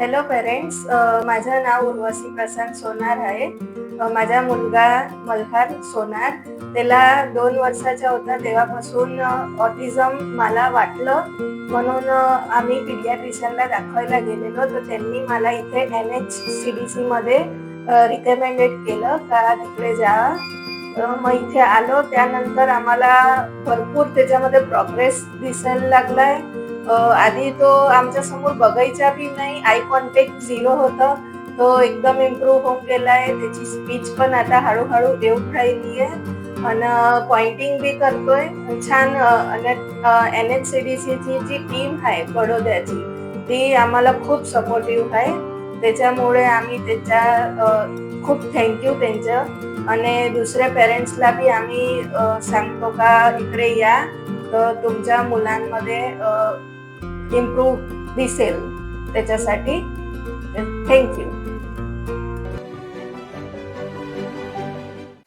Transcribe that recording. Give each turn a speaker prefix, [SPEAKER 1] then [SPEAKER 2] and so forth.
[SPEAKER 1] Hello parents, माझं नाव उर्वशी प्रशांत सोनार आहे. माझा मुलगा मल्हार सोनार, त्याला 2 वर्षाचा होता तेव्हापासून ऑटिझम मला वाटलं, म्हणून आम्ही पीडियाट्रिशियनला दाखवायला गेलेलो. तर त्यांनी मला इथे NHCDC मध्ये रिकमेंडेड केलं का तिकडे जा. मग इथे आलो. त्यानंतर आम्हाला भरपूर त्याच्यामध्ये प्रोग्रेस दिसायला लागलाय. आधी तो आमच्या समोर बघायचा बी नाही, आय कॉन्टॅक्ट 0 होतं. तो एकदम इम्प्रूव्ह होऊन गेलाय. त्याची स्पीच पण आता हळूहळू येऊन राहिली आहे आणि पॉइंटिंग बी करतोय छान. NHCDCची जी टीम आहे बडोद्याची, ती आम्हाला खूप सपोर्टिव्ह आहे. त्याच्यामुळे आम्ही खूप थँक्यू त्यांचं. आणि दुसऱ्या पेरेंट्सला बी आम्ही सांगतो का इकडे या, तर तुमच्या मुलांमध्ये इम्प्रूव्ह दिसेल. त्याच्यासाठी थँक्यू.